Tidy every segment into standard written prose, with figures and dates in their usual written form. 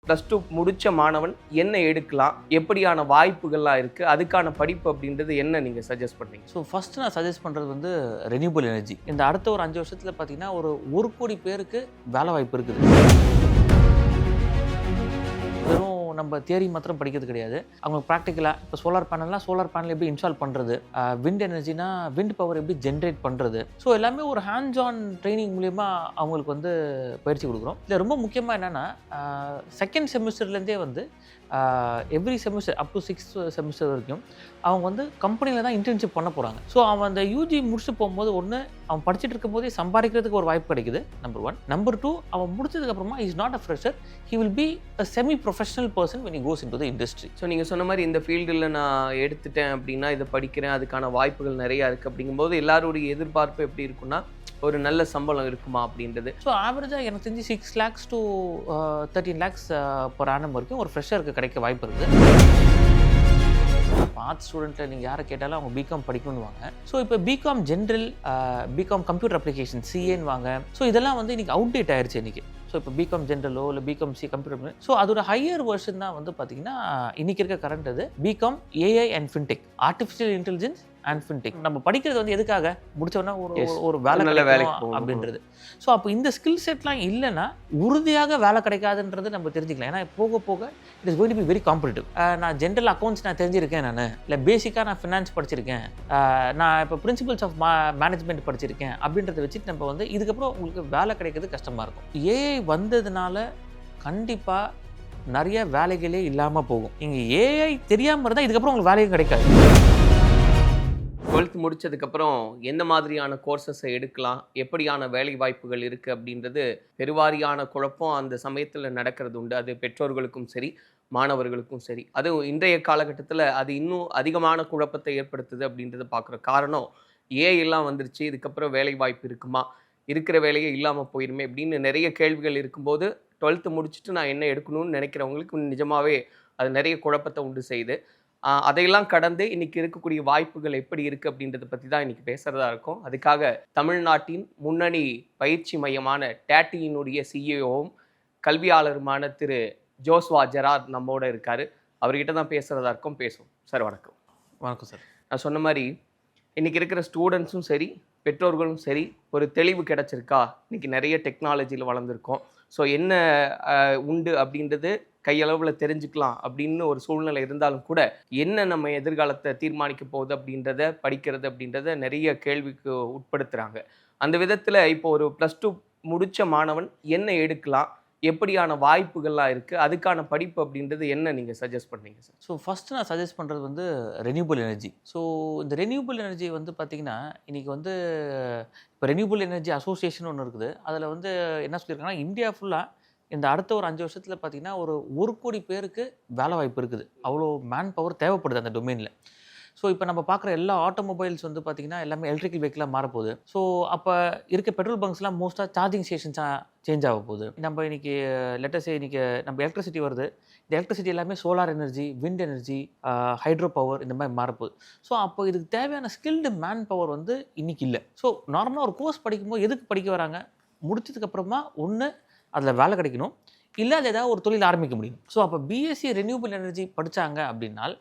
+2 முடிச்ச மாணவன் என்ன எடுக்கலாம், எப்படியான வாய்ப்புகள்லாம் இருக்குது, அதுக்கான படிப்பு அப்படின்றது என்ன நீங்கள் சஜஸ்ட் பண்ணுறீங்க? ஸோ ஃபஸ்ட்டு நான் சஜஸ்ட் பண்ணுறது வந்து ரெனியூபிள் எனர்ஜி. இந்த அடுத்த ஒரு 5 வருஷத்தில் பார்த்தீங்கன்னா ஒரு 1 கோடி பேருக்கு வேலை வாய்ப்பு இருக்குது. வெறும் நம்ம தியரி மாத்திரம் படிக்கிறது கிடையாது. அவங்க ப்ராக்டிக்கலாக இப்போ சோலார் பேனல் எப்படி இன்ஸ்டால் பண்ணுறது, விண்ட் எனர்ஜினா விண்ட் பவர் எப்படி ஜென்ரேட் பண்ணுறது, ஸோ எல்லாமே ஒரு ஹேண்ட்ஸ் ஆன் ட்ரைனிங் மூலயமா அவங்களுக்கு வந்து பயிற்சி கொடுக்குறோம். இதில் ரொம்ப முக்கியமாக என்னென்னா செகண்ட் செமிஸ்டர்லேருந்தே வந்து every semester up to 6th semester வரைக்கும் அவங்க வந்து கம்பெனியில் தான் இன்டர்ன்ஷிப் பண்ண போகிறாங்க. ஸோ அவன் அந்த யூஜி முடிச்சுட்டு போகும்போது ஒன்று அவன் படிச்சுட்டு இருக்கும்போதே சம்பாதிக்கிறதுக்கு ஒரு வாய்ப்பு கிடைக்குது, நம்பர் 1. நம்பர் 2, அவன் முடிச்சதுக்கப்புறமா is not a fresher, he will be a semi professional person when he goes into the industry. So நீங்கள் சொன்ன மாதிரி இந்த ஃபீல்டில் நான் எடுத்துட்டேன் அப்படின்னா இதை படிக்கிறேன், அதுக்கான வாய்ப்புகள் நிறையா இருக்குது அப்படிங்கும்போது எல்லாருடைய எதிர்பார்ப்பு எப்படி இருக்குன்னா ஒரு நல்ல சம்பளம் இருக்குமா அப்படின்றது. ஸோ ஆவரேஜாக எனக்கு தெரிஞ்சு 6 lakhs to 13 lakhs per annum வரைக்கும் ஒரு ஃப்ரெஷருக்கு கிடைக்க வாய்ப்பு இருக்குது. ஆர்ட்ஸ் ஸ்டூடெண்ட்டில் நீங்கள் யாரை கேட்டாலும் அவங்க பிகாம் படிக்கணும்னுவாங்க. ஸோ இப்போ BCom general, BCom computer application சிஏன்னு வாங்க. ஸோ இதெல்லாம் வந்து இன்றைக்கி அவுடேட் ஆயிடுச்சு இன்றைக்கி. ஸோ இப்போ பிகாம் ஜென்ரலோ இல்லை பிகாம் சி கம்ப்யூட்டர், ஸோ அதோட ஹையர் வெர்ஷன் தான் வந்து பார்த்தீங்கன்னா இன்றைக்கி இருக்க கரண்ட் இது BCom AI and fintech, artificial intelligence and fintech. நம்ம படிக்கிறது வந்து எதுக்காக முடிச்சோன்னா ஒரு வேலை அப்படின்றது. ஸோ அப்போ இந்த ஸ்கில் செட்லாம் இல்லைன்னா உறுதியாக வேலை கிடைக்காதுன்றது நம்ம தெரிஞ்சுக்கலாம். ஏன்னா போக போக it is going to be very competitive. நான் ஜென்ரல் அக்கௌண்ட்ஸ் நான் தெரிஞ்சிருக்கேன், நான் இல்லை பேசிக்காக நான் ஃபினான்ஸ் படிச்சிருக்கேன், நான் இப்போ பிரின்சிபல்ஸ் ஆஃப் மேனேஜ்மெண்ட் படிச்சிருக்கேன் அப்படின்றத வச்சுட்டு நம்ம வந்து இதுக்கப்புறம் உங்களுக்கு வேலை கிடைக்கிறது கஷ்டமாக இருக்கும். ஏஐ வந்ததுனால கண்டிப்பாக நிறைய வேலைகளே இல்லாமல் போகும். இங்கே ஏஐ தெரியாமல் இருந்தால் இதுக்கப்புறம் உங்களுக்கு வேலையும் கிடைக்காது. 12th முடிச்சதுக்கப்புறம் எந்த மாதிரியான கோர்சஸை எடுக்கலாம், எப்படியான வேலை வாய்ப்புகள் இருக்குது அப்படின்றது பெருவாரியான குழப்பம் அந்த சமயத்தில் நடக்கிறது உண்டு. அது பெற்றோர்களுக்கும் சரி, மாணவர்களுக்கும் சரி. அதுவும் இன்றைய காலகட்டத்தில் அது இன்னும் அதிகமான குழப்பத்தை ஏற்படுத்துது அப்படின்றத பார்க்குற காரணம் ஏஐ எல்லாம் வந்துருச்சு, இதுக்கப்புறம் வேலை வாய்ப்பு இருக்குமா, இருக்கிற வேலையே இல்லாமல் போயிருமே அப்படின்னு நிறைய கேள்விகள் இருக்கும்போது 12th முடிச்சுட்டு நான் என்ன எடுக்கணும்னு நினைக்கிறவங்களுக்கு நிஜமாகவே அது நிறைய குழப்பத்தை உண்டு செய்யுது. அதையெல்லாம் கடந்து இன்னைக்கு இருக்கக்கூடிய வாய்ப்புகள் எப்படி இருக்குது அப்படின்றத பற்றி தான் இன்றைக்கி பேசுகிறதா இருக்கும். அதுக்காக தமிழ்நாட்டின் முன்னணி பயிற்சி மையமான டேட்டியினுடைய சிஇஓவும் கல்வியாளருமான திரு ஜோஸ்வா ஜெரார்ட் நம்மோட இருக்கார். அவர்கிட்ட தான் பேசுகிறதா இருக்கும். பேசுவோம் சார். வணக்கம். வணக்கம் சார். நான் சொன்ன மாதிரி இன்றைக்கி இருக்கிற ஸ்டூடெண்ட்ஸும் சரி, பெற்றோர்களும் சரி, ஒரு தெளிவு கிடச்சிருக்கா, இன்றைக்கி நிறைய டெக்னாலஜியில் வளர்ந்துருக்கோம், ஸோ என்ன உண்டு அப்படின்றது கையளவில் தெரிஞ்சுக்கலாம் அப்படின்னு ஒரு சூழ்நிலை இருந்தாலும் கூட என்ன நம்ம எதிர்காலத்தை தீர்மானிக்க போகுது அப்படின்றத படிக்கிறது அப்படின்றத நிறைய கேள்விக்கு உட்படுத்துகிறாங்க. அந்த விதத்தில் இப்போ ஒரு +2 முடித்த மாணவன் என்ன எடுக்கலாம், எப்படியான வாய்ப்புகள்லாம் இருக்குது, அதுக்கான படிப்பு அப்படின்றது என்ன நீங்கள் சஜஸ்ட் பண்ணுறீங்க சார்? ஸோ ஃபஸ்ட்டு நான் சஜஸ்ட் பண்ணுறது வந்து ரெனியூபிள் எனர்ஜி. ஸோ இந்த ரெனியூபிள் எனர்ஜி வந்து பார்த்திங்கன்னா இன்றைக்கி வந்து இப்போ ரெனியூபிள் எனர்ஜி அசோசியேஷன் ஒன்று இருக்குது. அதில் வந்து என்ன சொல்லியிருக்காங்கன்னா இந்தியா ஃபுல்லாக இந்த அடுத்த ஒரு 5 வருஷத்தில் பார்த்திங்கன்னா ஒரு 1 கோடி பேருக்கு வேலை வாய்ப்பு இருக்குது. அவ்வளோ மேன் பவர் தேவைப்படுது அந்த டொமைனில். ஸோ இப்போ நம்ம பார்க்குற எல்லா ஆட்டோமொபைல்ஸ் வந்து பார்த்திங்கன்னா எல்லாமே எலக்ட்ரிக்கல் வெஹிக்கிளாக மாறப்போகுது. ஸோ அப்போ இருக்க பெட்ரோல் பங்க்ஸ்லாம் மோஸ்ட்டாக சார்ஜிங் ஸ்டேஷன்ஸாக சேஞ்ச் ஆக போகுது. நம்ம இன்றைக்கி லெட்டஸ்ட் இன்றைக்கி நம்ம எலக்ட்ரிசிட்டி வருது. இந்த எலக்ட்ரிசிட்டி எல்லாமே solar energy, wind energy, hydro power இந்த மாதிரி மாறப்போகுது. ஸோ அப்போ இதுக்கு தேவையான ஸ்கில்டு மேன் பவர் வந்து இன்றைக்கி இல்லை. ஸோ நார்மலாக ஒரு கோர்ஸ் படிக்கும்போது எதுக்கு படிக்க வராங்க, முடிச்சதுக்கப்புறமா ஒன்று அதில் வேலை கிடைக்கணும், இல்லை அது ஏதாவது ஒரு தொழில் ஆரம்பிக்க முடியும். ஸோ அப்போ பிஎஸ்சி ரெனியூபிள் எனர்ஜி படித்தாங்க அப்படின்னால்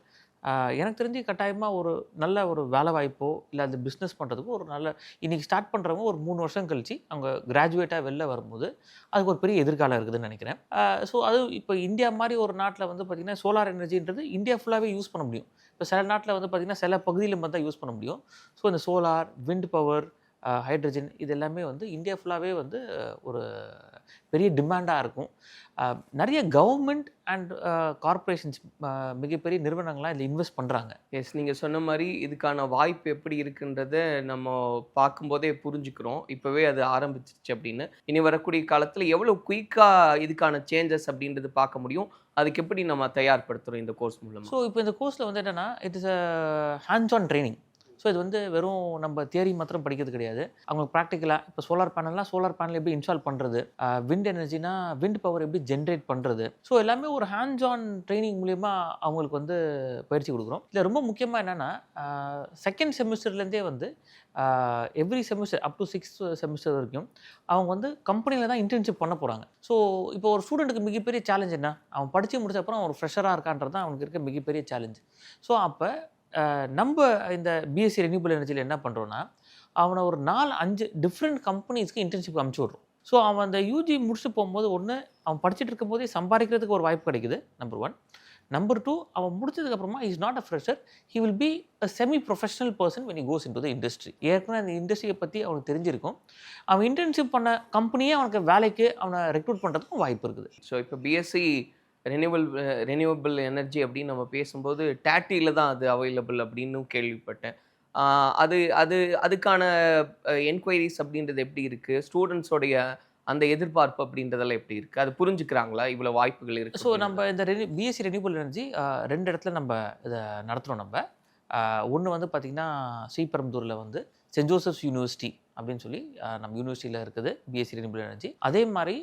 எனக்கு தெரிஞ்சு கட்டாயமாக ஒரு நல்ல ஒரு வேலை வாய்ப்போ இல்லை அந்த பிஸ்னஸ் பண்ணுறதுக்கு ஒரு நல்ல இன்றைக்கி ஸ்டார்ட் பண்ணுறவங்க ஒரு 3 வருஷம் கழிச்சு அவங்க கிராஜுவேட்டாக வெளில வரும்போது அதுக்கு ஒரு பெரிய எதிர்காலம் இருக்குதுன்னு நினைக்கிறேன். ஸோ அது இப்போ இந்தியா மாதிரி ஒரு நாட்டில் வந்து பார்த்திங்கன்னா சோலார் எனர்ஜின்றது இந்தியா ஃபுல்லாகவே யூஸ் பண்ண முடியும். இப்போ சில நாட்டில் வந்து பார்த்திங்கன்னா சில பகுதியில் மட்டும் தான் யூஸ் பண்ண முடியும். ஸோ இந்த சோலார், விண்ட் பவர், ஹைட்ரஜன் இது எல்லாமே வந்து இந்தியா ஃபுல்லாகவே வந்து ஒரு பெரிய டிமாண்டாக இருக்கும். நிறைய கவர்மெண்ட் அண்ட் கார்ப்பரேஷன்ஸ் மிகப்பெரிய நிறுவனங்கள்லாம் இதில் இன்வெஸ்ட் பண்ணுறாங்க. எஸ், நீங்கள் சொன்ன மாதிரி இதுக்கான வாய்ப்பு எப்படி இருக்குன்றத நம்ம பார்க்கும்போதே புரிஞ்சுக்கிறோம். இப்போவே அது ஆரம்பிச்சிச்சு அப்படின்னு. இனி வரக்கூடிய காலத்தில் எவ்வளோ குயிக்காக இதுக்கான சேஞ்சஸ் அப்படின்றது பார்க்க முடியும், அதுக்கு எப்படி நம்ம தயார்படுத்துகிறோம் இந்த கோர்ஸ் மூலமாக? ஸோ இப்போ இந்த கோர்ஸில் வந்து என்னென்னா it is a hands on training. So இது வந்து வெறும் நம்ம தியரி மாத்திரம் படிக்கிறது கிடையாது. அவங்களுக்கு ப்ராக்டிக்கலாக இப்போ சோலார் பேனல் எப்படி இன்ஸ்டால் பண்ணுறது, விண்ட் எனர்ஜினா விண்ட் பவர் எப்படி ஜென்ரேட் பண்ணுறது, ஸோ எல்லாமே ஒரு ஹேண்ட்ஸ் ஆன் ட்ரைனிங் மூலிமா அவங்களுக்கு வந்து பயிற்சி கொடுக்குறோம். இதில் ரொம்ப முக்கியமாக என்னென்னா செகண்ட் செமிஸ்டர்லேருந்தே வந்து every semester up to 6th semester வரைக்கும் அவங்க வந்து கம்பெனியில் தான் இன்டர்ன்ஷிப் பண்ண போகிறாங்க. ஸோ இப்போ ஒரு ஸ்டூடெண்ட்டுக்கு மிகப்பெரிய சேலஞ்ச் என்ன, அவன் படித்து முடிச்ச அப்புறம் ஒரு ஃப்ரெஷராக இருக்கான்றது தான் அவனுக்கு இருக்க மிகப்பெரிய சேலஞ்ச். ஸோ அப்போ நம்ம இந்த பிஎஸ்சி ரெனியூபிள் எனர்ஜியில் என்ன பண்ணுறோன்னா, அவனை ஒரு 4-5 டிஃப்ரெண்ட் கம்பெனிஸ்க்கு இன்டர்ன்ஷிப் அனுப்பிச்சி விட்றோம். ஸோ அவன் அந்த யூஜி முடிச்சுட்டு போகும்போது ஒன்று அவன் படிச்சுட்டு இருக்கும்போதே சம்பாதிக்கிறதுக்கு ஒரு வாய்ப்பு கிடைக்குது, நம்பர் 1. நம்பர் 2, அவன் முடிச்சதுக்கப்புறமா is not a fresher, he will be a semi professional person when he goes into the industry. ஏற்கனவே அந்த இண்டஸ்ட்ரியை பற்றி அவனுக்கு தெரிஞ்சிருக்கும். அவன் இன்டர்ன்ஷிப் பண்ண கம்பெனியே அவனுக்கு வேலைக்கு அவனை ரெக்ரூட் பண்ணுறதுக்கும் வாய்ப்பு இருக்குது. ஸோ இப்போ பிஎஸ்சி ரெனியூவபிள் எனர்ஜி அப்படின்னு நம்ம பேசும்போது டேட்டியில் தான் அது அவைலபிள் அப்படின்னு கேள்விப்பட்டேன். அது அது அதுக்கான என்கொயரிஸ் அப்படின்றது எப்படி இருக்குது, ஸ்டூடெண்ட்ஸோடைய அந்த எதிர்பார்ப்பு அப்படின்றதெல்லாம் எப்படி இருக்குது, அது புரிஞ்சுக்கிறாங்களா இவ்வளோ வாய்ப்புகள் இருக்குது? ஸோ நம்ம இந்த பிஎஸ்சி ரெனியூபிள் எனர்ஜி 2 இடத்துல நம்ம இதை நடத்துகிறோம். நம்ம ஒன்று வந்து பார்த்திங்கன்னா ஸ்ரீபெரும்புதூரில் வந்து சென்ட் ஜோசப்ஸ் யூனிவர்சிட்டி அப்படின்னு சொல்லி நம்ம யூனிவர்சிட்டியில் இருக்குது பிஎஸ்சி ரெனியூபிள் எனர்ஜி. அதே மாதிரி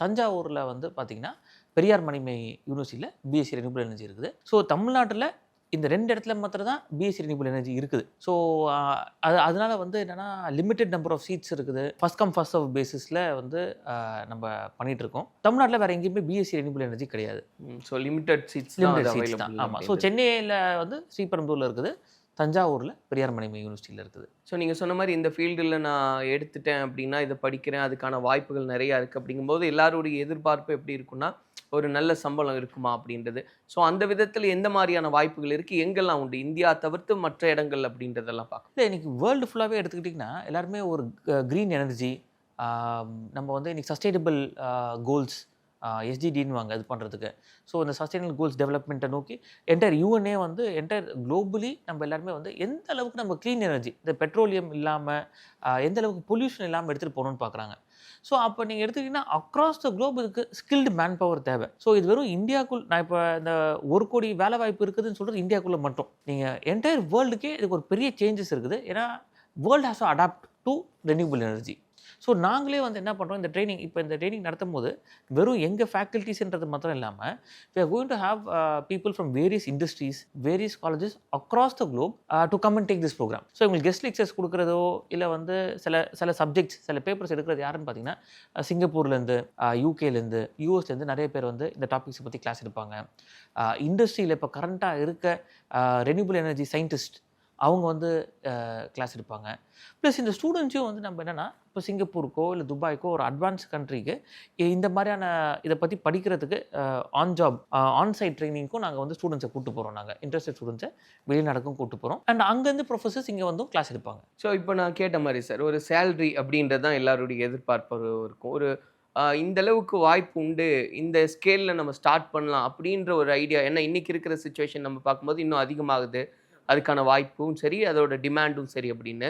தஞ்சாவூரில் வந்து பார்த்திங்கன்னா பெரியார் மணிமை யூனிவர்சிட்டியில் பிஎஸ்சி ரெனியூபிள் எனர்ஜி இருக்குது. ஸோ தமிழ்நாட்டில் இந்த 2 இடத்துல மாத்திரம் தான் பிஎஸ்சி ரெனியூபிள் எனர்ஜி இருக்குது. ஸோ அதனால வந்து என்னென்னா லிமிடெட் நம்பர் ஆஃப் சீட்ஸ் இருக்குது. ஃபர்ஸ்ட் கம் ஃபர்ஸ்ட் சர்வ் பேசிஸில் வந்து நம்ம பண்ணிகிட்டு இருக்கோம். தமிழ்நாட்டில் வேறு எங்கேயுமே பிஎஸ்சி ரெனியூபிள் எனர்ஜி கிடையாது. ஸோ லிமிடெட் சீட்ஸ் தான். ஆமாம். ஸோ சென்னையில் வந்து ஸ்ரீபெரும்புதூரில் இருக்குது, தஞ்சாவூரில் பெரியார் மணிமை யூனிவர்சிட்டியில் இருக்குது. ஸோ நீங்கள் சொன்ன மாதிரி இந்த ஃபீல்டில் நான் எடுத்துட்டேன் அப்படின்னா இதை படிக்கிறேன், அதுக்கான வாய்ப்புகள் நிறையா இருக்குது அப்படிங்கும்போது எல்லாருடைய எதிர்பார்ப்பு எப்படி இருக்குன்னா ஒரு நல்ல சம்பளம் இருக்குமா அப்படின்றது. ஸோ அந்த விதத்தில் எந்த மாதிரியான வாய்ப்புகள் இருக்குது, எங்கெல்லாம் உண்டு, இந்தியா தவிர்த்து மற்ற இடங்கள் அப்படின்றதெல்லாம் பார்க்கலாம். இல்லை, இன்றைக்கி வேர்ல்டு ஃபுல்லாகவே எடுத்துக்கிட்டிங்கன்னா எல்லாருமே ஒரு க்ரீன் எனர்ஜி, நம்ம வந்து இன்றைக்கி சஸ்டைனபிள் கோல்ஸ் எஸ்டிடின்னு வாங்க இது பண்ணுறதுக்கு. ஸோ இந்த சஸ்டைனபிள் கோல்ஸ் டெவலப்மெண்ட்டை நோக்கி என்டையர் யூஎன்ஏ வந்து என்டையர் குளோபலி நம்ம எல்லாருமே வந்து எந்த அளவுக்கு நம்ம க்ளீன் எனர்ஜி, இந்த பெட்ரோலியம் இல்லாமல் எந்த அளவுக்கு பொல்யூஷன் இல்லாமல் எடுத்துகிட்டு போகணுன்னு பார்க்குறாங்க. ஸோ அப்போ நீங்கள் எடுத்துக்கிட்டிங்கன்னா அக்ராஸ் த குளோப் இதுக்கு ஸ்கில்டு மேன் பவர் தேவை. ஸோ இது வெறும் இந்தியாவுக்குள், நான் இப்போ இந்த 1 கோடி வேலை வாய்ப்பு இருக்குதுன்னு சொல்கிறது இந்தியாவுக்குள்ளே மட்டும். நீங்கள் என்டையர் வேர்ல்டுக்கே இதுக்கு ஒரு பெரிய சேஞ்சஸ் இருக்குது. ஏன்னா world has to adapt to renewable energy. So நாங்களே வந்து என்ன பண்ணுறோம், இந்த ட்ரைனிங் நடத்தும் போது வெறும் எங்கள் ஃபேக்கல்ட்டிஸ்ன்றது மாத்திரம் இல்லாமல் we are going to have people from various industries, various colleges across the globe to come and take this program. So இவங்களுக்கு கெஸ்ட் லெக்சர்ஸ் கொடுக்குறதோ இல்லை வந்து சில சப்ஜெக்ட்ஸ், சில பேப்பர்ஸ் எடுக்கிறது யாருன்னு பார்த்தீங்கன்னா சிங்கப்பூர்லேருந்து, யூகேலேருந்து, யூஎஸ்லேருந்து நிறைய பேர் வந்து இந்த டாபிக்ஸை பற்றி கிளாஸ் எடுப்பாங்க. இண்டஸ்ட்ரியில் இப்போ கரண்ட்டாக இருக்க ரெனியூபிள் எனர்ஜி சயின்டிஸ்ட் அவங்க வந்து கிளாஸ் எடுப்பாங்க. ப்ளஸ் இந்த ஸ்டூடெண்ட்ஸையும் வந்து நம்ம என்னென்னா இப்போ சிங்கப்பூருக்கோ இல்லை துபாய்க்கோ ஒரு அட்வான்ஸ் கண்ட்ரிக்கு இந்த மாதிரியான இதை பற்றி படிக்கிறதுக்கு ஆன்சைட் ட்ரைனிங்க்கும் நாங்கள் வந்து ஸ்டூடெண்ட்ஸை கூப்பிட்டு போகிறோம். நாங்கள் இன்ட்ரெஸ்டட் ஸ்டூடெண்ட்ஸை வெளிநாடுக்கும் கூப்பிட்டு போகிறோம். அண்ட் அங்கேருந்து ப்ரொஃபஸர்ஸ் இங்கே வந்து கிளாஸ் எடுப்பாங்க. ஸோ இப்போ நான் கேட்ட மாதிரி சார், ஒரு சேலரி அப்படின்றது தான் எல்லாருடைய எதிர்பார்ப்பு இருக்கும். ஒரு இந்த அளவுக்கு வாய்ப்பு உண்டு, இந்த ஸ்கேலில் நம்ம ஸ்டார்ட் பண்ணலாம் அப்படின்ற ஒரு ஐடியா. ஏன்னா இன்றைக்கி இருக்கிற சுச்சுவேஷன் நம்ம பார்க்கும்போது இன்னும் அதிகமாகுது, அதுக்கான வாய்ப்பும் சரி, அதோட டிமாண்டும் சரி அப்படின்னு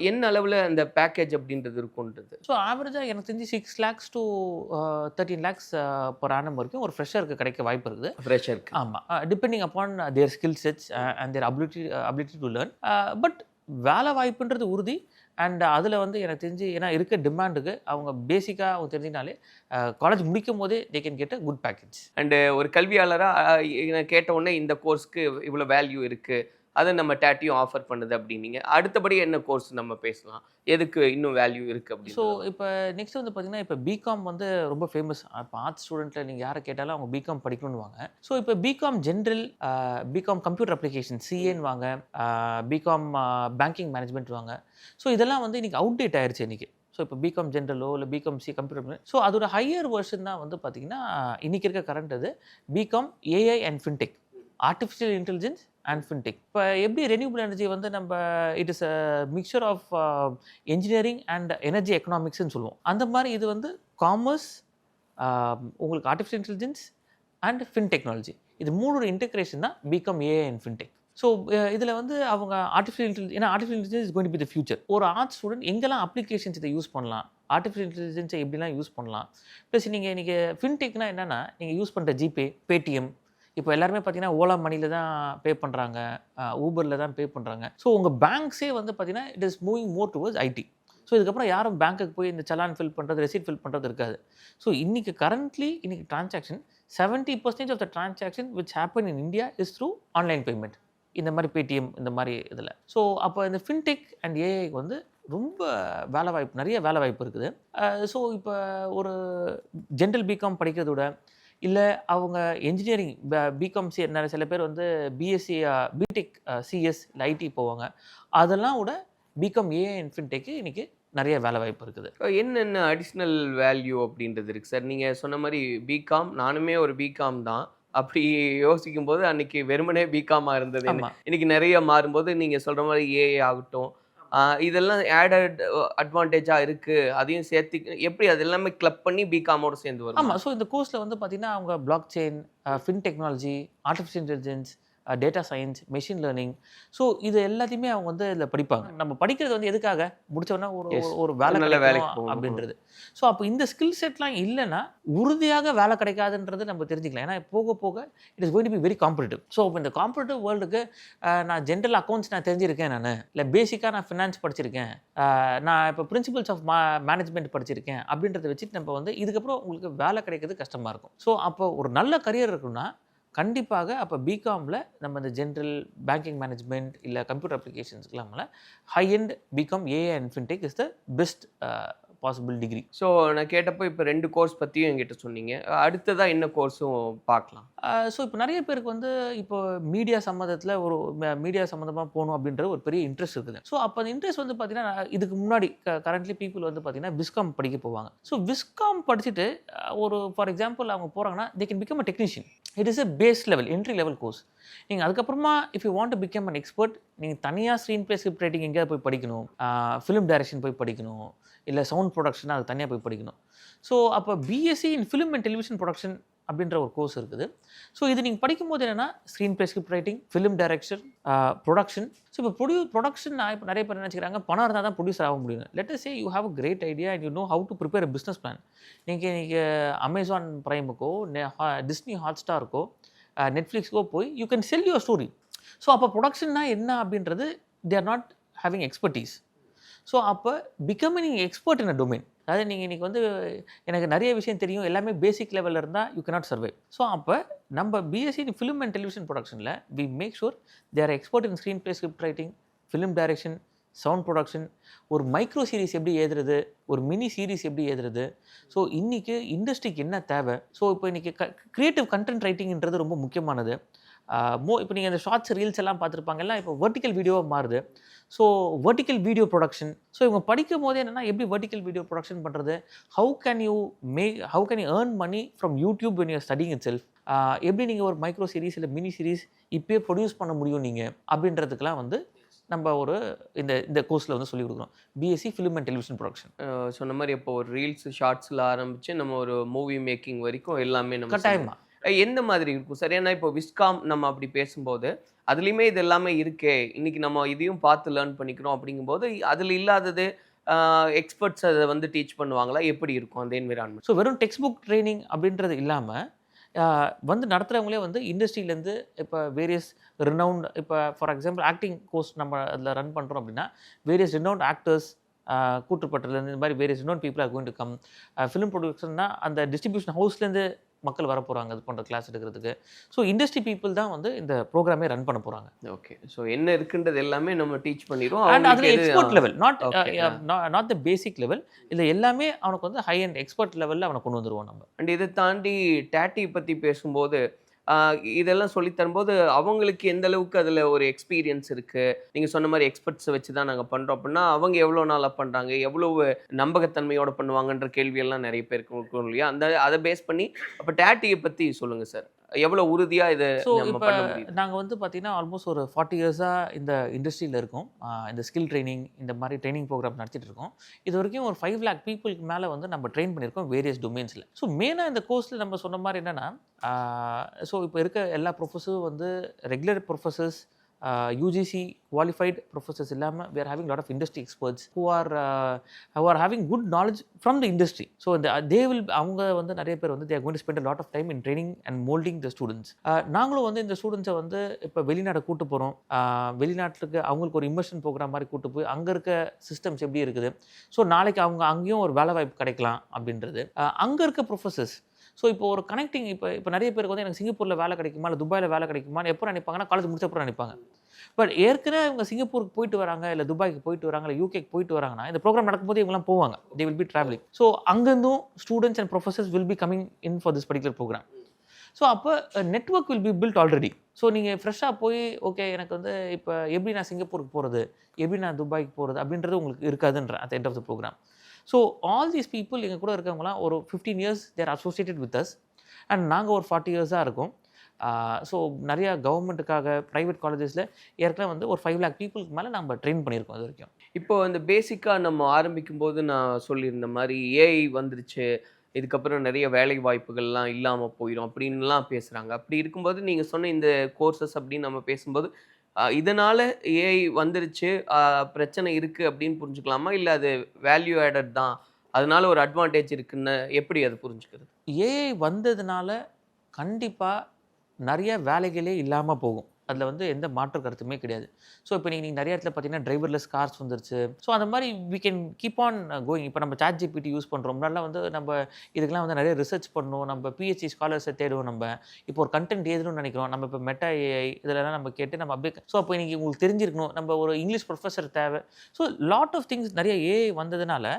என்ன அளவில் அந்த பேக்கேஜ் அப்படின்றது இருக்குன்றது. ஸோ ஆவரேஜாக எனக்கு தெரிஞ்சு 6 lakhs to 13 lakhs per annum வரைக்கும் ஒரு ஃப்ரெஷருக்கு கிடைக்க வாய்ப்பு இருக்குது. ஃப்ரெஷருக்கு, ஆமாம், depending upon their skill sets and their ability to learn. But வேலை வாய்ப்புன்றது உறுதி. அண்ட் அதில் வந்து எனக்கு தெரிஞ்சு ஏன்னா இருக்க டிமாண்டுக்கு அவங்க பேசிக்காக அவங்க தெரிஞ்சினாலே காலேஜ் முடிக்கும் போதே they can get a good package. And ஒரு கல்வியாளராக கேட்ட உடனே இந்த கோர்ஸ்க்கு இவ்வளோ வேல்யூ இருக்குது, அதை நம்ம டேட்டியும் ஆஃபர் பண்ணுது அப்படின்னீங்க. அடுத்தபடி என்ன கோர்ஸ் நம்ம பேசலாம், எதுக்கு இன்னும் வேல்யூ இருக்குது அப்படி? ஸோ இப்போ நெக்ஸ்ட் வந்து பார்த்திங்கன்னா இப்போ பிகாம் வந்து ரொம்ப ஃபேமஸ். இப்போ ஆர்ட்ஸ் ஸ்டூடெண்ட்டில் நீங்கள் யாரை கேட்டாலும் அவங்க பிகாம் படிக்கணும்னு வாங்க. ஸோ இப்போ BCom general, BCom computer application சிஏன்னு வாங்க, பிகாம் பேங்கிங் மேனேஜ்மெண்ட் வாங்க. ஸோ இதெல்லாம் வந்து இன்றைக்கி அவுட்டேட் ஆயிடுச்சு இன்றைக்கி. ஸோ இப்போ பிகாம் ஜென்ரலோ இல்லை பிகாம் சி கம்ப்யூட்டர், ஸோ அதோட ஹையர் வெர்ஷன் தான் வந்து பார்த்திங்கன்னா இன்றைக்கி இருக்க கரண்ட் இது BCom AI and fintech, artificial intelligence and fintech. இப்போ எப்படி ரெனியூபிள் எனர்ஜி வந்து நம்ம it is a mixture of engineering and energy எக்கனாமிக்ஸ்ன்னு சொல்லுவோம். அந்த மாதிரி இது வந்து காமர்ஸ், உங்களுக்கு artificial intelligence and fin technology, இது 3 இன்டெகிரேஷன் தான் BCom AI and fintech. So இதில் வந்து அவங்க ஆர்டிஃபிஷியல் இன்டெலிஜென்ஸ், ஏன்னா artificial intelligence is going to be the future. ஒரு ஆர்ட்ஸ் ஸ்டூடெண்ட் எங்கெல்லாம் அப்ளிகேஷன்ஸ் இதை யூஸ் பண்ணலாம், ஆர்டிஃபிஷியல் இன்டெலிஜென்ஸை எப்படிலாம் யூஸ் பண்ணலாம். ப்ளஸ் நீங்கள் ஃபின்டெக்னா என்னென்னா நீங்கள் யூஸ் பண்ணுற ஜிபே, பேடிஎம், இப்போ எல்லாருமே பார்த்தீங்கன்னா ஓலா மணில தான் பே பண்ணுறாங்க, ஊபரில் தான் பே பண்ணுறாங்க. ஸோ உங்கள் பேங்க்ஸே வந்து பார்த்தீங்கன்னா it is moving more towards IT. So இதுக்கப்புறம் யாரும் பேங்க்குக்கு போய் இந்த சலான் ஃபில் பண்ணுறது, ரெசிப்ட் ஃபில் பண்ணுறது இருக்காது. ஸோ இன்னைக்கு கரண்ட்லி இன்னைக்கு transaction 70% of the transaction which happen in India is through online payment. இந்த மாதிரி பேடிஎம் இந்த மாதிரி இதில். ஸோ அப்போ இந்த ஃபின்டெக் அண்ட் ஏஐக்கு வந்து ரொம்ப வேலைவாய்ப்பு, நிறைய வேலைவாய்ப்பு இருக்குது. ஸோ இப்போ ஒரு ஜென்ரல் பிகாம் படிக்கிறத விட, இல்லை அவங்க என்ஜினியரிங் பிகாம் சில பேர் வந்து பிஎஸ்சி பிடெக் சிஎஸ் இல்லை ஐடி போவாங்க. அதெல்லாம் விட பிகாம் ஏஐ அண்ட் ஃபின்டெக்கு இன்னைக்கு நிறைய வேலைவாய்ப்பு இருக்குது. என்னென்ன அடிஷ்னல் வேல்யூ அப்படின்றது இருக்குது சார்? நீங்கள் சொன்ன மாதிரி பிகாம், நானுமே ஒரு பிகாம் தான். அப்படி யோசிக்கும்போது அன்னைக்கு வெறுமனே பிகாமாக இருந்தது. ஆமா. இன்னைக்கு நிறைய மாறும்போது நீங்கள் சொல்கிற மாதிரி ஏஐ ஆகட்டும், இதெல்லாம் ஆடட் அட்வான்டேஜாக இருக்குது. அதையும் சேர்த்து எப்படி அது எல்லாமே கிளப் பண்ணி பிகாமோடு சேர்ந்து வரும்? ஆமாம். ஸோ இந்த கோர்ஸில் வந்து பார்த்தீங்கன்னா அவங்க block chain, fin technology, artificial intelligence, data science, machine learning, so இது எல்லாத்தையுமே அவங்க வந்து இதில் படிப்பாங்க. நம்ம படிக்கிறது வந்து எதுக்காக? முடிச்சோன்னா ஒரு Yes. ஒரு வேலை நல்ல வேலைக்கு கிடைக்கும் போகணும். அப்படின்றது. ஸோ அப்போ இந்த ஸ்கில் செட்லாம் இல்லைன்னா உறுதியாக வேலை கிடைக்காதுன்றது நம்ம தெரிஞ்சுக்கலாம். ஏன்னா போக போக it is going to be very competitive. So இப்போ இந்த காம்படிட்டிவ் வேர்ல்டுக்கு நான் ஜென்ரல் அக்கௌண்ட்ஸ் நான் தெரிஞ்சிருக்கேன், நான் இல்லை பேசிக்காக நான் ஃபினான்ஸ் படிச்சிருக்கேன், நான் இப்போ பிரின்சிபல்ஸ் ஆஃப் மேனேஜ்மெண்ட் படிச்சிருக்கேன் அப்படின்றத வச்சுட்டு நம்ம வந்து இதுக்கப்புறம் உங்களுக்கு வேலை கிடைக்கிறது கஷ்டமாக இருக்கும். ஸோ அப்போ ஒரு நல்ல கரியர் இருக்குன்னா கண்டிப்பாக அப்போ பிகாமில் நம்ம இந்த ஜென்ரல் பேங்கிங் மேனேஜ்மெண்ட் இல்லை கம்ப்யூட்டர் அப்ளிகேஷன்ஸ்க்குலாம் high end BCom AI and fintech is the best possible degree. So நான் கேட்டப்போ இப்போ 2 கோர்ஸ் பற்றியும் என்கிட்ட சொன்னீங்க. அடுத்ததாக என்ன கோர்ஸும் பார்க்கலாம்? ஸோ இப்போ நிறைய பேருக்கு வந்து இப்போ மீடியா சம்மந்தத்தில் ஒரு மீடியா சம்மந்தமாக போகணும் அப்படின்ற ஒரு பெரிய இன்ட்ரெஸ்ட் இருக்குது. ஸோ அப்போ அந்த இன்ட்ரெஸ்ட் வந்து பார்த்தீங்கன்னா இதுக்கு முன்னாடி கரண்ட்லி பீப்புள் வந்து பார்த்தீங்கன்னா விஸ்காம் படிக்க போவாங்க. ஸோ விஸ்காம் படிச்சுட்டு ஒரு ஃபார் எக்ஸாம்பிள் அவங்க போகிறாங்கன்னா they can become a technician. It is a base level, entry level course. நீங்கள் அதுக்கப்புறமா if you want to become an expert, நீங்கள் தனியாக ஸ்க்ரீன் ப்ளே ஸ்கிரிப்ட் ரைட்டிங் எங்கேயாவது போய் படிக்கணும், ஃபிலிம் டைரக்ஷன் போய் படிக்கணும், இல்லை சவுண்ட் ப்ரொடக்ஷன் அது தனியாக போய் படிக்கணும். ஸோ அப்போ BSc in film and television production அப்படின்ற ஒரு கோர்ஸ் இருக்குது. ஸோ இது நீங்கள் படிக்கும்போது என்னென்னா screen play script writing, film direction, production. So இப்போ ப்ரொடக்ஷன் இப்போ நிறைய பேர் நினச்சிக்கிறாங்க பணம் இருந்தால் தான் ப்ரொடியூசர் ஆக முடியும். Let us say you have a great idea and you know how to prepare a business plan. நீங்கள் அமேசான் ப்ரைமுக்கோ டிஸ்னி ஹாட்ஸ்டாருக்கோ நெட்ஃப்ளிக்ஸ்க்கோ போய் you can sell your story. So அப்போ ப்ரொடக்ஷன்னா என்ன அப்படின்றது they are not having expertise. So அப்போ becoming expert in a domain, அதாவது நீங்கள் இன்றைக்கி வந்து எனக்கு நிறைய விஷயம் தெரியும் எல்லாமே பேசிக் லெவலில் இருந்தால் யூ கேனாட் சர்வை. ஸோ அப்போ நம்ம BSc in film and television ப்ரொடக்ஷனில் we make sure they are expert in screen play script writing, film direction, sound production, ஒரு மைக்ரோ சீரிஸ் எப்படி எழுதுறது, ஒரு மினி சீரிஸ் எப்படி எழுதுறது. ஸோ இன்றைக்கி இண்டஸ்ட்ரிக்கு என்ன தேவை. ஸோ இப்போ இன்றைக்கி க்ரியேட்டிவ் கண்டென்ட் ரைட்டிங்ன்றது ரொம்ப முக்கியமானது. இப்போ நீங்கள் இந்த ஷார்ட்ஸ் ரீல்ஸ் எல்லாம் பார்த்துருப்பாங்க, எல்லாம் இப்போ வெர்டிக்கல் வீடியோவாக மாறுது. So vertical video production. So இவங்க படிக்கும் போதே என்னென்னா எப்படி வெர்டிக்கல் வீடியோ ப்ரொடக்ஷன் பண்ணுறது, how can you earn money from YouTube when you are studying itself, எப்படி நீங்கள் ஒரு மைக்ரோ சீரிஸ் இல்லை மினி சீரிஸ் இப்போயே ப்ரொடியூஸ் பண்ண முடியும் நீங்கள் அப்படின்றதுக்கெலாம் வந்து நம்ம ஒரு இந்த கோர்ஸில் வந்து சொல்லிக் கொடுக்குறோம். BSc film and television production. சொன்ன மாதிரி இப்போ ஒரு ரீல்ஸ் ஷார்ட்ஸில் ஆரம்பித்து நம்ம ஒரு மூவி மேக்கிங் வரைக்கும் எல்லாமே நம்ம கட்டாயமாக எந்த மாதிரி இருக்கும் சார்? ஏன்னா இப்போ விஸ்காம் நம்ம அப்படி பேசும்போது அதுலேயுமே இது எல்லாமே இருக்கே, இன்னைக்கு நம்ம இதையும் பார்த்து லேர்ன் பண்ணிக்கிறோம் அப்படிங்கும்போது அதில் இல்லாதது எக்ஸ்பர்ட்ஸ் அதை வந்து டீச் பண்ணுவாங்களா? எப்படி இருக்கும் அந்த என்விரான்மெண்ட்? ஸோ வெறும் டெக்ஸ்ட் புக் ட்ரைனிங் அப்படின்றது இல்லாமல் வந்து நடத்துகிறவங்களே வந்து இண்டஸ்ட்ரியிலேருந்து இப்போ வேரியஸ் ரினவுண்ட், இப்போ ஃபார் எக்ஸாம்பிள் ஆக்டிங் கோர்ஸ் நம்ம அதில் ரன் பண்ணுறோம் அப்படின்னா வேரியஸ் ரினவுண்ட் ஆக்டர்ஸ் கூட்டுப்பட்டதுலேருந்து இந்த மாதிரி various renowned people are going to come. Film ப்ரொடக்ஷன்னா அந்த டிஸ்ட்ரிபியூஷன் ஹவுஸ்லேருந்து மக்கள் வர போகிறாங்க அது போன்ற கிளாஸ் எடுக்கிறதுக்கு. ஸோ இண்டஸ்ட்ரி பீப்புள் தான் வந்து இந்த ப்ரோக்ராமே ரன் பண்ண போகிறாங்க. ஓகே. ஸோ என்ன இருக்குன்றது எல்லாமே நம்ம டீச் பண்ணிடுவோம். அண்ட் அதில் expert level, not the basic level, இல்லை எல்லாமே அவனுக்கு வந்து ஹை அண்ட் எக்ஸ்பர்ட் லெவலில் அவனை கொண்டு வந்துடுவோம் நம்ம. அண்ட் இதை தாண்டி டேட்டி பற்றி பேசும்போது இதெல்லாம் சொல்லி தரும்போது அவங்களுக்கு எந்த அளவுக்கு அதில் ஒரு எக்ஸ்பீரியன்ஸ் இருக்குது, நீங்கள் சொன்ன மாதிரி எக்ஸ்பர்ட்ஸை வச்சு தான் நாங்கள் பண்ணுறோம் அப்படின்னா அவங்க எவ்வளோ நாளாக பண்ணுறாங்க, எவ்வளவு நம்பகத்தன்மையோட பண்ணுவாங்கன்ற கேள்வியெல்லாம் நிறைய பேருக்கு இருக்கும் இல்லையா? அதை பேஸ் பண்ணி அப்போ டேட்டியை பற்றி சொல்லுங்கள் சார். எவ்வளோ உறுதியாக இதை நம்ம பண்ண முடியும்? நாங்கள் வந்து பார்த்தீங்கன்னா ஆல்மோஸ்ட் ஒரு 40 இயர்ஸாக இந்த இண்டஸ்ட்ரியில் இருக்கோம். இந்த ஸ்கில் ட்ரைனிங் இந்த மாதிரி ட்ரைனிங் ப்ரோக்ராம் நடத்திட்டு இருக்கோம். இது வரைக்கும் ஒரு 5 lakh பீப்புளுக்கு மேலே வந்து நம்ம ட்ரெயின் பண்ணியிருக்கோம் வேரியஸ் டொமைன்ஸில். ஸோ மெயினாக இந்த கோர்ஸில் நம்ம சொன்ன மாதிரி என்னென்னா, ஸோ இப்போ இருக்க எல்லா ப்ரொஃபஸரும் வந்து regular professors UGC qualified professors இல்லாமல் we are having lot of industry experts who are having good knowledge from the industry. So they will அவங்க வந்து நிறைய பேர் வந்து they are going to spend a lot of time in training and molding the students. நாங்களும் வந்து இந்த ஸ்டூடெண்ட்ஸை வந்து இப்போ வெளிநாடு கூட்டு போகிறோம். வெளிநாட்டுக்கு அவங்களுக்கு ஒரு இமர்ஷன் ப்ரோக்ராம் மாதிரி கூட்டு போய் அங்கே இருக்க சிஸ்டம்ஸ் எப்படி இருக்குது, ஸோ நாளைக்கு அவங்க அங்கேயும் ஒரு வேலை வாய்ப்பு கிடைக்கலாம் அப்படின்றது. அங்கே இருக்க ப்ரொஃபஸர்ஸ், ஸோ இப்போ ஒரு கனெக்டிங் இப்போ நிறைய பேருக்கு வந்து எனக்கு சிங்கப்பூரில் வேலை கிடைக்குமா இல்லை துபாயில் வேலை கிடைக்குமான்னு எப்போ நினைப்பாங்கன்னா காலேஜ் முடிச்ச அப்புறம் நினைப்பாங்க. பட் ஏற்கனவே இவங்க சிங்கப்பூருக்கு போயிட்டு வராங்க, இல்லை துபாய்க்கு போயிட்டு வராங்க, இல்லை யூகேக்கு போயிட்டு வராங்கன்னா இந்த ப்ரோக்ராம் நடக்கும்போது இவங்கலாம் போவாங்க. They will be travelling. So அங்கேருந்தும் students and professors will be coming in for this particular programme. So அப்போ network will be built already. So நீங்கள் ஃப்ரெஷ்ஷாக போய் ஓகே எனக்கு வந்து இப்போ எப்படி நான் சிங்கப்பூருக்கு போகிறது, எப்படி நான் துபாய்க்கு போகிறது அப்படின்றது உங்களுக்கு இருக்காதுன்ற at the end of the program. So all these people எங்கள் கூட இருக்கவங்களாம் ஒரு 15 years they're associated with us and நாங்கள் ஒரு 40 years-ஆக இருக்கோம். ஸோ நிறையா கவர்மெண்ட்டுக்காக ப்ரைவேட் காலேஜஸில் ஏற்கனவே வந்து ஒரு 5 lakh பீப்புளுக்கு மேலே நம்ம ட்ரெயின் பண்ணியிருக்கோம் இது வரைக்கும். இப்போ அந்த பேசிக்காக நம்ம ஆரம்பிக்கும் போது நான் சொல்லியிருந்த மாதிரி ஏஐ வந்துருச்சு, இதுக்கப்புறம் நிறைய வேலை வாய்ப்புகள்லாம் இல்லாமல் போயிடும் அப்படின்லாம் பேசுகிறாங்க. அப்படி இருக்கும்போது நீங்கள் சொன்ன இந்த கோர்சஸ் அப்படின்னு நம்ம பேசும்போது இதனால் ஏஐ வந்துருச்சு, பிரச்சனை இருக்குது அப்படின்னு புரிஞ்சுக்கலாமா, இல்லை அது வேல்யூ ஆடட் தான் அதனால ஒரு அட்வான்டேஜ் இருக்குன்னு எப்படி அதை புரிஞ்சுக்கிறது? ஏஐ வந்ததுனால கண்டிப்பாக நிறைய வேலைகளே இல்லாமல் போகும். அதில் வந்து எந்த மாற்று கருத்துமே கிடையாது. ஸோ இப்போ நீங்கள் நிறைய இடத்துல பார்த்தீங்கன்னா டிரைவர்லெஸ் கார்ஸ் வந்துருச்சு. ஸோ அந்த மாதிரி we can keep on going. இப்போ நம்ம சாட் ஜிபிடி யூஸ் பண்ணுறோம். முன்னாடிலாம் வந்து நம்ம இதுக்கெல்லாம் வந்து நிறைய ரிசர்ச் பண்ணணும், நம்ம பிஹெச்டி ஸ்காலர்ஸை தேடுவோம். நம்ம இப்போ ஒரு கண்டென்ட் எழுதணும்னு நினைக்கிறோம், நம்ம இப்போ மெட்டா ஏஐ இதெல்லாம் நம்ம கேட்டு நம்ம அப்படியே. ஸோ அப்போ இன்றைக்கி உங்களுக்கு தெரிஞ்சிருக்கணும் நம்ம ஒரு இங்கிலீஷ் ப்ரொஃபஸர் தேவை. ஸோ லாட் ஆஃப் திங்ஸ் நிறைய ஏஐ வந்ததுனால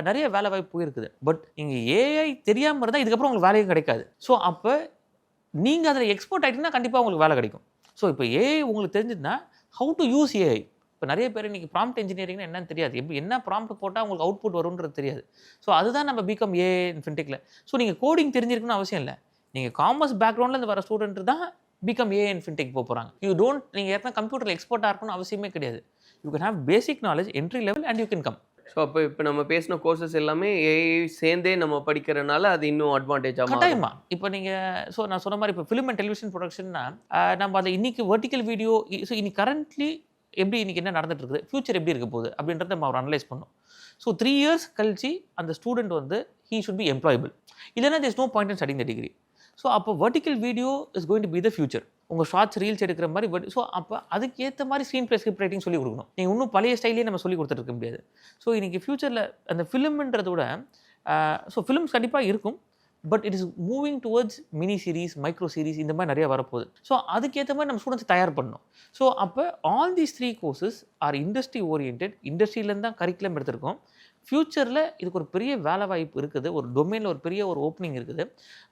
நிறைய வேலை வாய்ப்பு போயிருக்குது. பட் நீங்கள் ஏஐ தெரியாமல் இருந்தால் இதுக்கப்புறம் உங்களுக்கு வேலையும் கிடைக்காது. ஸோ அப்போ நீங்கள் அதில் எக்ஸ்போர்ட் ஆகிட்டீங்கன்னா கண்டிப்பாக உங்களுக்கு வேலை கிடைக்கும். ஸோ இப்போ ஏஐ உங்களுக்கு தெரிஞ்சதுன்னா ஹவு டு யூஸ் ஏஐ. இப்போ நிறைய பேர் இன்றைக்கி ப்ராம்ப்ட் இன்ஜினியரிங்னா என்னன்னு தெரியாது, எப்படி என்ன ப்ராம்ப்ட் போட்டால் உங்களுக்கு அவுட்புட் வரும்ன்றது தெரியாது. ஸோ அதுதான் நம்ம பிகம் ஏஐ இன் ஃபின்டெக்கில். ஸோ நீங்கள் கோடிங் தெரிஞ்சிருக்கணும்னு அவசியம் இல்லை. நீங்கள் காமர்ஸ் பேக்ரவுண்ட்லேருந்து வர ஸ்டூடெண்ட் தான் பிகம் ஏஐ இன் ஃபின்டெக் போகிறாங்க. நீங்கள் ஏற்கனவே கம்ப்யூட்டரில் எக்ஸ்போர்ட்டாக இருக்கணும்னு அவசியமே கிடையாது. You can have basic knowledge entry level and you can come. So இப்போ நம்ம பேசின கோர்சஸ் எல்லாமே ஏஐ சேர்ந்தே நம்ம படிக்கிறனால அது இன்னும் அட்வான்டேஜாக கட்டாயமா. இப்போ நீங்கள் நான் சொன்ன மாதிரி இப்போ ஃபிலிம் அண்ட் டெலிவிஷன் ப்ரொடக்ஷன்னா நம்ம அதை இன்னைக்கு வெர்டிக்கல் வீடியோ, ஸோ இன்னைக்கு கரண்ட்லி எப்படி இன்னைக்கு என்ன நடந்துட்டு இருக்குது, ஃபியூச்சர் எப்படி இருக்க போகுது அப்படின்றத நம்ம அவர் அனலைஸ் பண்ணோம். ஸோ 3 years கழிச்சு அந்த ஸ்டூடெண்ட் வந்து ஹீ ஷுட் பி எம்ப்ளாயபிள். இல்லைன்னா there is no point in studying the degree. So அப்போ vertical video is going to be the future. உங்கள் ஷார்ட்ஸ் ரீல்ஸ் எடுக்கிற மாதிரி. ஸோ அப்போ அதுக்கேற்ற மாதிரி ஸ்க்ரீன் ப்ளே ஸ்கிரிப்ட் ரைட்டிங் சொல்லிக் கொடுக்கணும். நீங்கள் இன்னும் பழைய ஸ்டைலே நம்ம சொல்லி கொடுத்துருக்க முடியாது. ஸோ இன்றைக்கி ஃபியூச்சரில் அந்த ஃபிலிம்ன்றத விட ஸோ ஃபிலிம்ஸ் கண்டிப்பாக இருக்கும், but it is moving towards mini series, micro series இந்த மாதிரி நிறைய வரப்போகுது. ஸோ அதுக்கேற்ற மாதிரி நம்ம ஸ்டூடெண்ட்ஸ் தயார் பண்ணணும். ஸோ அப்போ all these 3 courses are industry orient. இண்டஸ்ட்ரியிலேருந்து தான் கரிக்குலம் எடுத்திருக்கோம். ஃப்யூச்சரில் இதுக்கு ஒரு பெரிய வேலை வாய்ப்பு இருக்குது, ஒரு டொமைனில் ஒரு பெரிய ஒரு ஓப்பனிங் இருக்குது.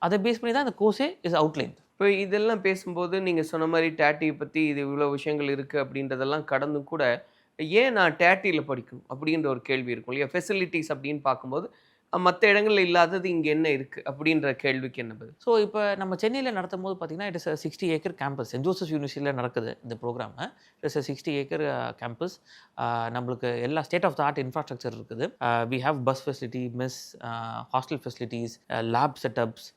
அதை பேஸ் பண்ணி தான் அந்த கோர்ஸே இஸ் அவுட்லைன். இப்போ இதெல்லாம் பேசும்போது நீங்கள் சொன்ன மாதிரி டேட்டி பற்றி இது இவ்வளோ விஷயங்கள் இருக்குது அப்படின்றதெல்லாம் கடந்தும் கூட ஏன் நான் டேட்டியில் படிக்கணும் அப்படின்ற ஒரு கேள்வி இருக்கும் இல்லையா? ஃபெசிலிட்டிஸ் அப்படின்னு பார்க்கும்போது மற்ற இடங்களில் இல்லாதது இங்கே என்ன இருக்குது அப்படின்ற கேள்விக்கு என்ன பதில்? ஸோ இப்போ நம்ம சென்னையில் நடத்தும் போது பார்த்தீங்கன்னா it is 60 acre campus. Saint Joseph யூனிவர்சிட்டியில் நடக்குது இந்த programme. It is 60 acre campus. நம்மளுக்கு எல்லா state of the art infrastructure இருக்குது. We have bus facility, mess, hostel facilities, lab setups,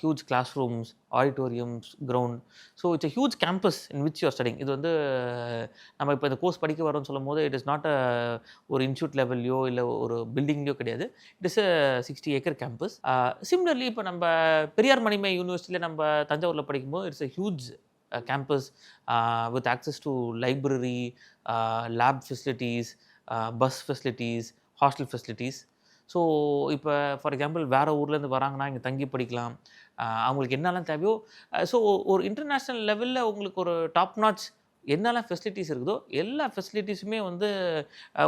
huge classrooms, auditoriums, ground. So it's a huge campus in which you are studying. இது வந்து நம்ம இப்போ இந்த course படிக்க வரோம்னு சொல்லும் போது இட் இஸ் நாட் ஒரு இன்ஸ்டியூட் லெவல்லையோ இல்லை ஒரு பில்டிங்லையோ கிடையாது. It is 60 acre campus. Similarly இப்போ நம்ம பெரியார் மணிமை யூனிவர்சிட்டியில் நம்ம தஞ்சாவூரில் படிக்கும்போது it's a huge campus with access to library, lab facilities, bus facilities, hostel facilities. So இப்போ ஃபார் எக்ஸாம்பிள் வேறு ஊர்லேருந்து வராங்கன்னா இங்கே தங்கி படிக்கலாம். அவங்களுக்கு என்னெல்லாம் தேவையோ, ஸோ ஒரு இன்டர்நேஷ்னல் லெவலில் உங்களுக்கு ஒரு டாப் நாட்ச் என்னெல்லாம் ஃபெசிலிட்டிஸ் இருக்குதோ எல்லா ஃபெசிலிட்டிஸுமே வந்து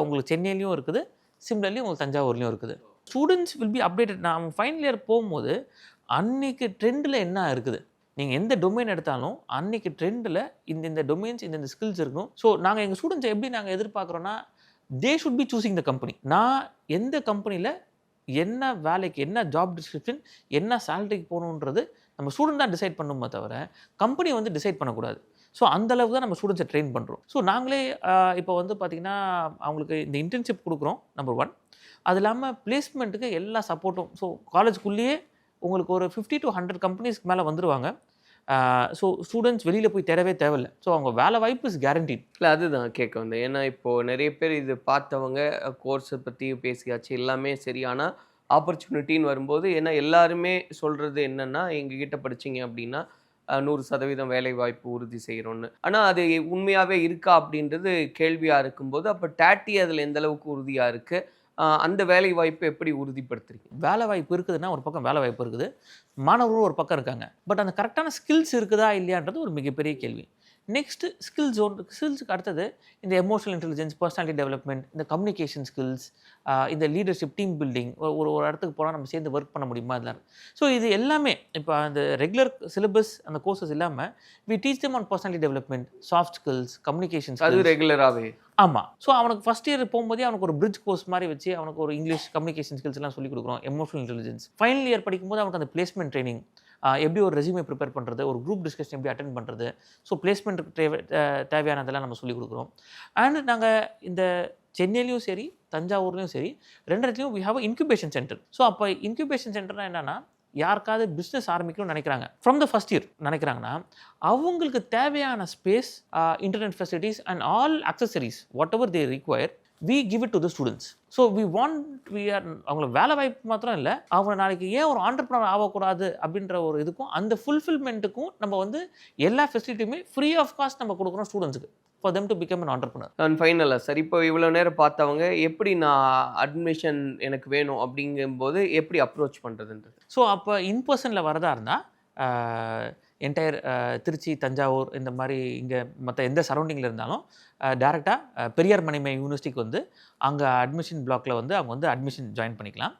உங்களுக்கு சென்னையிலையும் இருக்குது, சிம்லர்லேயும் உங்களுக்கு தஞ்சாவூர்லேயும் இருக்குது. Students will be updated. நான் ஃபைனல் இயர் போகும்போது அன்றைக்கி ட்ரெண்டில் என்ன இருக்குது, நீங்கள் எந்த டொமைன் எடுத்தாலும் அன்றைக்கி ட்ரெண்டில் இந்த டொமைன்ஸ் இந்த ஸ்கில்ஸ் இருக்கும். ஸோ நாங்கள் எங்கள் ஸ்டூடெண்ட்ஸை எப்படி நாங்கள் எதிர்பார்க்குறோன்னா they should be choosing the company. நான் எந்த கம்பெனியில் என்ன வேலைக்கு, என்ன ஜாப் டிஸ்கிரிப்ஷன், என்ன சேலரிக்கு போகணுன்றது நம்ம ஸ்டூடெண்ட் தான் டிசைட் பண்ணுமே தவிர கம்பெனி வந்து டிசைட் பண்ணக்கூடாது. ஸோ அந்தளவுக்கு தான் நம்ம ஸ்டூடெண்ட்ஸை ட்ரெயின் பண்ணுறோம். ஸோ நாங்களே இப்போ வந்து பார்த்திங்கன்னா அவங்களுக்கு இந்த இன்டர்ன்ஷிப் கொடுக்குறோம் நம்பர் 1. அது இல்லாமல் பிளேஸ்மெண்ட்டுக்கு எல்லா சப்போர்ட்டும். ஸோ காலேஜுக்குள்ளேயே உங்களுக்கு ஒரு 50 to 100 கம்பெனிஸ்க்கு மேலே வந்துடுவாங்க. ஸோ ஸ்டூடெண்ட்ஸ் வெளியில் போய் தேடவே தேவையில்லை. ஸோ அவங்க வேலை வாய்ப்பு இஸ் கேரண்டீட். இல்லை அதுதான் கேட்க வந்தேன். ஏன்னா இப்போது நிறைய பேர் இது பார்த்தவங்க கோர்ஸை பற்றி பேசியாச்சு எல்லாமே சரி. ஆனால் ஆப்பர்ச்சுனிட்டின்னு வரும்போது ஏன்னா எல்லாருமே சொல்கிறது என்னென்னா எங்ககிட்ட படிச்சீங்க அப்படின்னா 100% வேலைவாய்ப்பு உறுதி செய்கிறோன்னு. ஆனால் அது உண்மையாகவே இருக்கா அப்படின்றது கேள்வியாக இருக்கும்போது அப்போ டாட்டி அதில் எந்த அளவுக்கு உறுதியாக இருக்குது? அந்த வேலை வாய்ப்பை எப்படி உறுதிப்படுத்துறீங்க? வேலை வாய்ப்பு இருக்குதுன்னா ஒரு பக்கம் வேலை வாய்ப்பு இருக்குது, மாணவர்களும் ஒரு பக்கம் இருக்காங்க. பட் அந்த கரெக்டான ஸ்கில்ஸ் இருக்குதா இல்லையான்றது ஒரு மிகப்பெரிய கேள்வி. நெக்ஸ்ட்டு ஸ்கில்ஸுக்கு அடுத்தது இந்த எமோஷனல் இன்டெலிஜென்ஸ், பர்சனாலிட்டி டெவலப்மெண்ட், இந்த கம்யூனிகேஷன் ஸ்கில்ஸ், இந்த லீடர்ஷிப், டீம் பில்டிங், ஒரு ஒரு இடத்துக்கு போனால் நம்ம சேர்ந்து ஒர்க் பண்ண முடியுமா இதெல்லாம். ஸோ இது எல்லாமே இப்போ அந்த ரெகுலர் சிலபஸ் அந்த கோர்சஸ் இல்லாமல் we teach them on personality development, soft skills, communication அது ஸ்கில்ஸ். ரெகுலராகவே ஆமாம். ஸோ அவனுக்கு ஃபர்ஸ்ட் இயர் போகும்போதே அவனுக்கு ஒரு பிரிட்ஜ் கோர்ஸ் மாதிரி வச்சு அவனுக்கு ஒரு இங்கிலீஷ் கம்யூனிகேஷன் ஸ்கில்ஸ் எல்லாம் சொல்லிக் கொடுக்குறோம். எமோஷனல் இன்டெலிஜென்ஸ் ஃபைனல் இயர் படிக்கும்போது அவனுக்கு அந்த பிளேஸ்மெண்ட் ட்ரைனிங், எப்படி ஒரு ரெஸ்யூமே ப்ரிப்பேர் பண்ணுறது, ஒரு குரூப் டிஸ்கஷன் எப்படி அட்டென்ட் பண்ணுறது, ஸோ பிளேஸ்மெண்ட்டுக்கு தேவையானதெல்லாம் நம்ம சொல்லிக் கொடுக்குறோம். அண்ட் நாங்கள் இந்த சென்னையிலையும் சரி, தஞ்சாவூர்லேயும் சரி, 2 இடத்துலையும் we have incubation centre. So அப்போ இன்குபேஷன் சென்டர்னா என்னன்னா, யாருக்காவது பிஸ்னஸ் ஆரம்பிக்கணும்னு நினைக்கிறாங்க, ஃப்ரம் த ஃபர்ஸ்ட் இயர் நினைக்கிறாங்கன்னா, அவங்களுக்கு தேவையான space, internet facilities and all accessories whatever they require we give it to the students. So we are அவங்களுக்கு வேலை வாய்ப்பு மாத்திரம் இல்லை, அவங்க நாளைக்கு ஏன் ஒரு ஆண்டர்ப்ரனர் ஆகக்கூடாது அப்படின்ற ஒரு இதுக்கும் அந்த ஃபுல்ஃபில்மெண்ட்டுக்கும் நம்ம வந்து எல்லா ஃபெசிலிட்டியுமே ஃப்ரீ ஆஃப் காஸ்ட் நம்ம கொடுக்குறோம் ஸ்டூடெண்ட்ஸுக்கு for them to become an entrepreneur. நான் ஃபைனலாக சார் இப்போ இவ்வளோ நேரம் பார்த்தவங்க எப்படி நான் அட்மிஷன் எனக்கு வேணும் அப்படிங்கும்போது எப்படி அப்ரோச் பண்ணுறதுன்றது? ஸோ அப்போ இன் பர்சனில் வரதா இருந்தால் என்டையர் திருச்சி, தஞ்சாவூர் இந்த மாதிரி இங்கே மற்ற எந்த சரௌண்டிங்கில் இருந்தாலும் டேரெக்டாக பெரியார் மணிமேகலை யூனிவர்சிட்டிக்கு வந்து அங்கே அட்மிஷன் பிளாக்ல வந்து அவங்க வந்து அட்மிஷன் ஜாயின் பண்ணிக்கலாம்.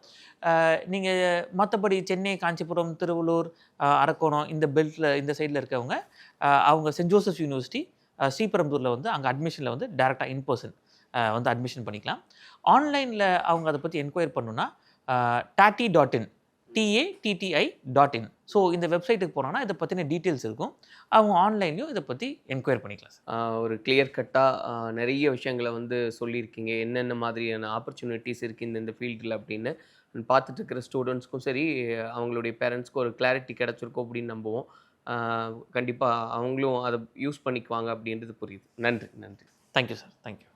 நீங்கள் மற்றபடி சென்னை, காஞ்சிபுரம், திருவள்ளூர், அரக்கோணம் இந்த பெல்ட்டில் இந்த சைடில் இருக்கவங்க அவங்க சென்ட் ஜோசப்ஸ் யூனிவர்சிட்டி ஸ்ரீபெரும்புதூரில் வந்து அங்கே அட்மிஷனில் வந்து டேரெக்டாக இன் பர்சன் வந்து அட்மிஷன் பண்ணிக்கலாம். ஆன்லைனில் அவங்க அதை பற்றி என்கொயர் பண்ணணுன்னா tati.in TATTI.in. ஸோ இந்த வெப்சைட்டுக்கு போனோன்னா இதை பற்றின டீட்டெயில்ஸ் இருக்கும். அவங்க ஆன்லைன்லையும் இதை பற்றி என்கொயர் பண்ணிக்கலாம் சார். ஒரு கிளியர் கட்டாக நிறைய விஷயங்களை வந்து சொல்லியிருக்கீங்க. என்னென்ன மாதிரியான ஆப்பர்ச்சுனிட்டிஸ் இருக்குது இந்த ஃபீல்டில் அப்படின்னு பார்த்துட்டு இருக்கிற ஸ்டூடெண்ட்ஸ்க்கும் சரி, அவங்களுடைய பேரண்ட்ஸ்க்கும் ஒரு கிளாரிட்டி கிடச்சிருக்கோம் அப்படின்னு நம்புவோம். கண்டிப்பாக அவங்களும் அதை யூஸ் பண்ணிக்குவாங்க அப்படின்றது புரியுது. நன்றி. Thank you sir. தேங்க்யூ.